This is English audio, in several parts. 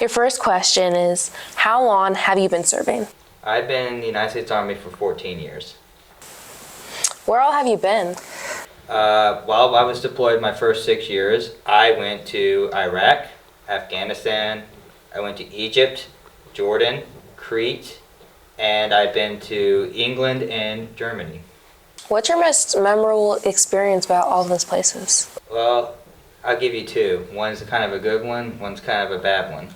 Your first question is, how long have you been serving? I've been in the United States Army for 14 years. Where all have you been? While I was deployed my first 6 years, I went to Iraq, Afghanistan, I went to Egypt, Jordan, Crete, and I've been to England and Germany. What's your most memorable experience about all those places? Well, I'll give you two. One's kind of a good one, one's kind of a bad one.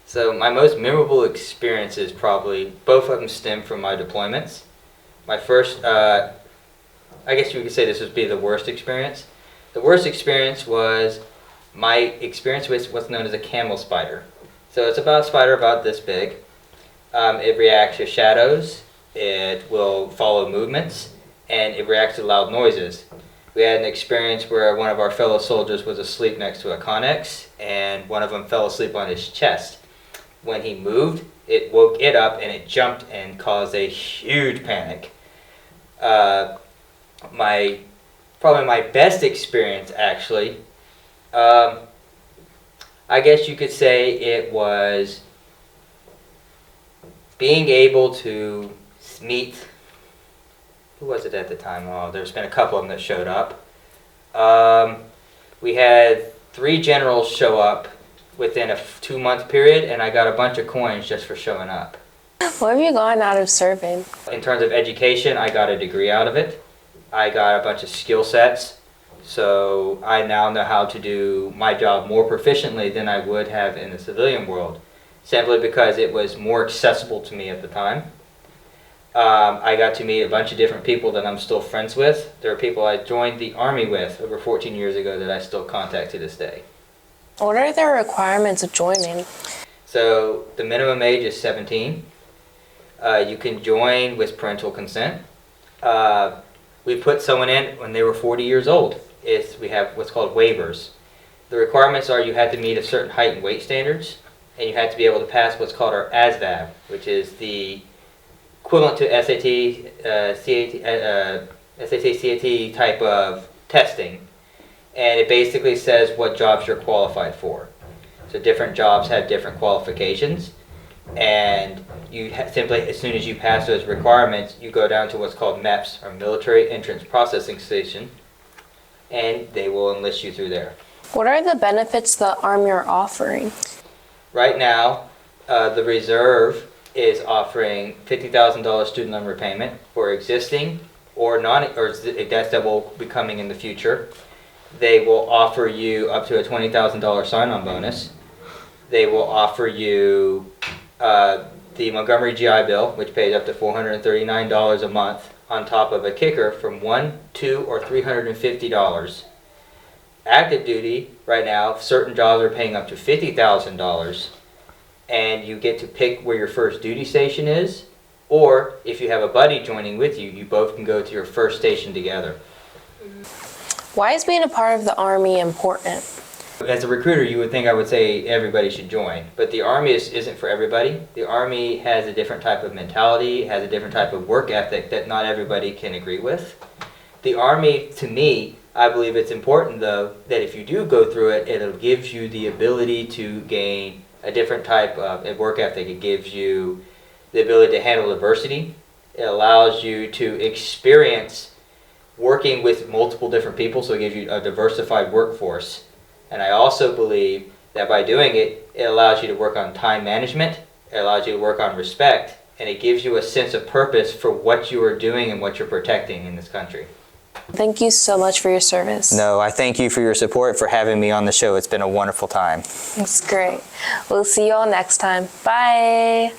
So my most memorable experiences probably, both of them stem from my deployments. My first, I guess you could say this would be the worst experience. The worst experience was my experience with what's known as a camel spider. So it's about a spider about this big. It reacts to shadows, it will follow movements, and it reacts to loud noises. We had an experience where one of our fellow soldiers was asleep next to a Connex, and one of them fell asleep on his chest. When he moved, it woke it up and it jumped and caused a huge panic. Probably my best experience, actually, I guess you could say it was being able to meet, who was it at the time? Oh, there's been a couple of them that showed up. We had 3 generals show up within a 2-month period, and I got a bunch of coins just for showing up. What have you gotten out of serving? In terms of education, I got a degree out of it. I got a bunch of skill sets, so I now know how to do my job more proficiently than I would have in the civilian world, simply because it was more accessible to me at the time. I got to meet a bunch of different people that I'm still friends with. There are people I joined the Army with over 14 years ago that I still contact to this day. What are the requirements of joining? So the minimum age is 17. You can join with parental consent. We put someone in when they were 40 years old. We have what's called waivers. The requirements are you had to meet a certain height and weight standards, and you had to be able to pass what's called our ASVAB, which is the equivalent to SAT, type of testing. And it basically says what jobs you're qualified for. So different jobs have different qualifications, and you simply, as soon as you pass those requirements, you go down to what's called MEPS, or Military Entrance Processing Station, and they will enlist you through there. What are the benefits the Army are offering? Right now, the Reserve is offering $50,000 student loan repayment for existing or debts that will be coming in the future. They will offer you up to a $20,000 sign-on bonus. They will offer you the Montgomery GI Bill, which pays up to $439 a month, on top of a kicker from $100, $200, or $350. Active duty, right now, certain jobs are paying up to $50,000, and you get to pick where your first duty station is, or if you have a buddy joining with you, you both can go to your first station together. Why is being a part of the Army important? As a recruiter, you would think I would say everybody should join, but the Army isn't for everybody. The Army has a different type of mentality, has a different type of work ethic that not everybody can agree with. The Army, to me, I believe it's important, though, that if you do go through it, it gives you the ability to gain a different type of work ethic. It gives you the ability to handle adversity. It allows you to experience working with multiple different people, so it gives you a diversified workforce. And I also believe that by doing it, it allows you to work on time management, it allows you to work on respect, and it gives you a sense of purpose for what you are doing and what you're protecting in this country. Thank you so much for your service. No, I thank you for your support, for having me on the show. It's been a wonderful time. It's great. We'll see you all next time. Bye.